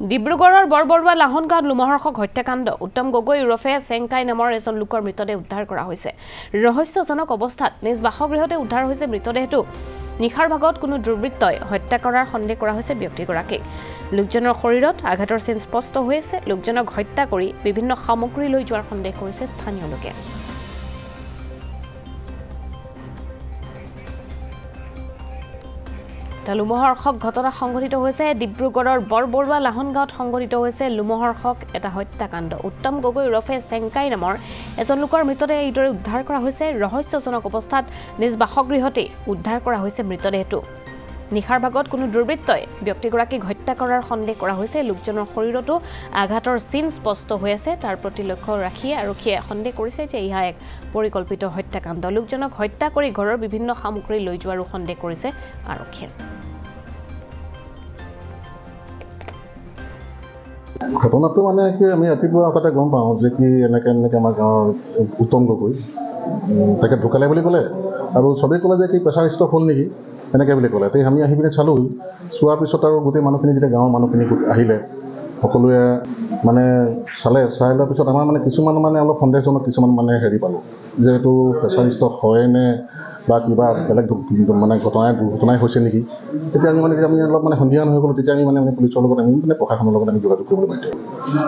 ডিব্ৰুগড়ৰ বৰবৰুৱা লাহন গাঁৱত লোমহৰ্ষক হত্যাকাণ্ড উত্তম গগৈ ওৰফে চেংকাই নামৰ এজন লোকৰ মৃতদেহ উদ্ধাৰ কৰা হৈছে ৰহস্যজনক অৱস্থাত নিজ বাসগৃহতে উদ্ধাৰ হৈছে মৃতদেহটো নিখাৰ ভাগত কোনো দুৰ্বৃত্তই হত্যা কৰাৰ সন্দেহ কৰা হৈছে ব্যক্তিগৰাকীক লোকজনৰ শৰীৰত আঘাতৰ চিন স্পষ্ট হৈ আছে লোকজনক হত্যা কৰি বিভিন্ন সামগ্ৰী লৈ যোৱাৰ সন্দেহ কৰিছে স্থানীয় লোকে লোমহৰ্ষক ঘটনা সংঘটিত হৈছে ডিব্ৰুগড়ৰ বৰবৰুৱা লাহন গাঁৱত সংঘটিত হৈছে লোমহৰ্ষক এটা হত্যাকাণ্ড উত্তম গগৈ ওৰফে চেংকাই নামৰ এজন লোকৰ মৃতদেহ এইদৰে উদ্ধাৰ কৰা হৈছে ৰহস্যজনক অৱস্থাত নিজ বাসগৃহতে উদ্ধাৰ কৰা হৈছে মৃতদেহটো নিখাৰ ভাগত কোনো দুৰ্বৃত্তই ব্যক্তিগৰাকীক হত্যা কৰাৰ সন্দেহ কৰা হৈছে লোকজনৰ শৰীৰতো আঘাতৰ চিন স্পষ্ট হৈ আছে তাৰ প্ৰতি লক্ষ্য ৰাখি আৰক্ষীয়ে সন্দেহ কৰিছে যে ইহা এক পৰিকল্পিত হত্যাকাণ্ড লোকজনক হত্যা কৰি ঘৰৰ বিভিন্ন সামগ্ৰী লৈ যোৱাৰো সন্দেহ কৰিছে আৰক্ষীয়ে ঘটনাটো মানে কি আমি ৰাতিপুৱা আগতে গম পাওঁ যে কি এনেকৈ আমাৰ গাঁৱৰ উত্তম গগৈ তাকে ঢুকালে বুলি ক'লে আৰু চবেই ক'লে যে কি প্ৰেছাৰ ষ্ট্ৰক হ'ল নেকি এনেকৈ বুলি ক'লে আমি আহি পিনে চালোঁ চোৱাৰ পিছত আৰু গোটেই মানুহখিনি যেতিয়া গাঁৱৰ মানুহখিনি আহিলে সকলোৱে মানে চাই লোৱাৰ পিছত আমাৰ মানে কিছুমান মানে অলপ সন্দেহজনক কিছুমান মানে হেৰি পালোঁ যে এইটো প্ৰেছাৰ ষ্ট্ৰক হয়নে বা কিবা বেলেগ মানে দুৰ্ঘটনাই হৈছে নেকি তেতিয়া আমি অলপ মানে সন্ধিয়া হৈ গ'লোঁ তেতিয়া আমি পুলিচৰ লগত আমি মানে প্ৰশাসনৰ লগত আমি যোগাযোগ কৰিবলৈ বাধ্য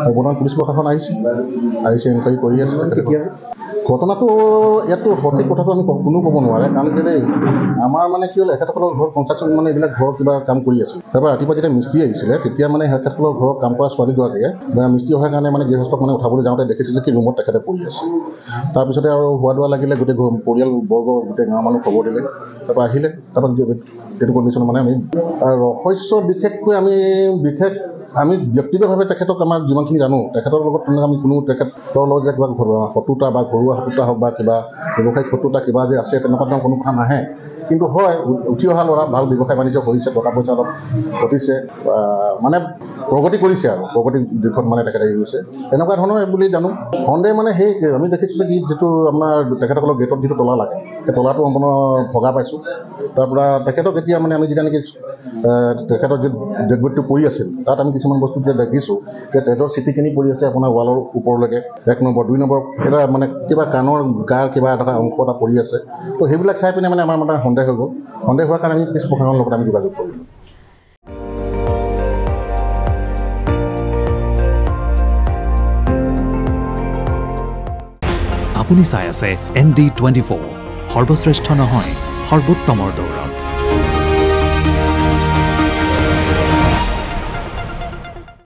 আৰু বৰ্তমান পুলিচ প্ৰশাসন আহিছে এনকুৱাৰী কৰি আছে ঘটনাটো ইয়াতো সঠিক কথাটো আমি কোনো ক'ব নোৱাৰে কাৰণ কেলৈ আমাৰ মানে কি হ'ল এখেতসকলৰ ঘৰ কনষ্ট্ৰাকশ্যন মানে এইবিলাক ঘৰৰ কিবা কাম কৰি আছিল তাৰপৰা ৰাতিপুৱা যেতিয়া মিস্ত্ৰী আহিছিলে তেতিয়া মানে এখেতসকলৰ ঘৰৰ কাম কৰা ছোৱালীগৰাকীয়ে মিস্ত্ৰী অহাৰ কাৰণে মানে গৃহস্থক মানে উঠাবলৈ যাওঁতে দেখিছে যে কি ৰুমত তেখেতে পৰি আছে তাৰপিছতে আৰু হোৱা দোৱা লাগিলে গোটেই পৰিয়ালবৰ্গ গোটেই গাঁৱৰ মানুহ খবৰ দিলে তাৰপৰা আহিলে তাৰপৰা সেইটো কণ্ডিশ্যন মানে আমি ৰহস্য বিশেষকৈ আমি ব্যক্তিগতভাৱে তেখেতক আমাৰ যিমানখিনি জানো তেখেতৰ লগত তেনেকৈ আমি কোনো তেখেতৰ লগত যে কিবা শত্ৰুতা বা ঘৰুৱা শত্ৰুতা হওক বা কিবা ব্যৱসায়িক শত্ৰুতা কিবা যে আছে তেনেকুৱা কোনো কথা নাহে কিন্তু হয় উঠি অহা ল'ৰা ভাল ব্যৱসায় বাণিজ্য কৰিছে টকা পইচা অলপ ঘটিছে মানে প্ৰগতি কৰিছে আৰু প্ৰগতি দিশত মানে তেখেতে গৈছে এনেকুৱা ধৰণৰ বুলি জানো সন্দেহ মানে সেই আমি দেখিছোঁ যে কি যিটো আমাৰ তেখেতসকলৰ গেটত যিটো তলা লাগে সেই তলাটো সম্পূৰ্ণ ভগা পাইছোঁ তাৰপৰা তেখেতক এতিয়া মানে আমি যেতিয়া নেকি তেখেতৰ যি ডেডবডিটো পৰি আছিল তাত আমি কিছুমান বস্তু যে দেখিছোঁ যে তেজৰ চিটিখিনি পৰি আছে আপোনাৰ ৱালৰ ওপৰলৈকে 1 নম্বৰ 2 নম্বৰ এটা মানে কিবা কাণৰ গাৰ কিবা এটা অংশ এটা পৰি আছে তো সেইবিলাক চাই পিনে মানে আমাৰ মানে সন্দেহ হৈ গ'ল সন্দেহ হোৱাৰ কাৰণে আমি পুলিচ প্ৰশাসনৰ লগত আমি যোগাযোগ কৰিলোঁ আপুনি চাই আছে ND24 সৰ্বশ্ৰেষ্ঠ নহয় সৰ্বোত্তমৰ দৌৰ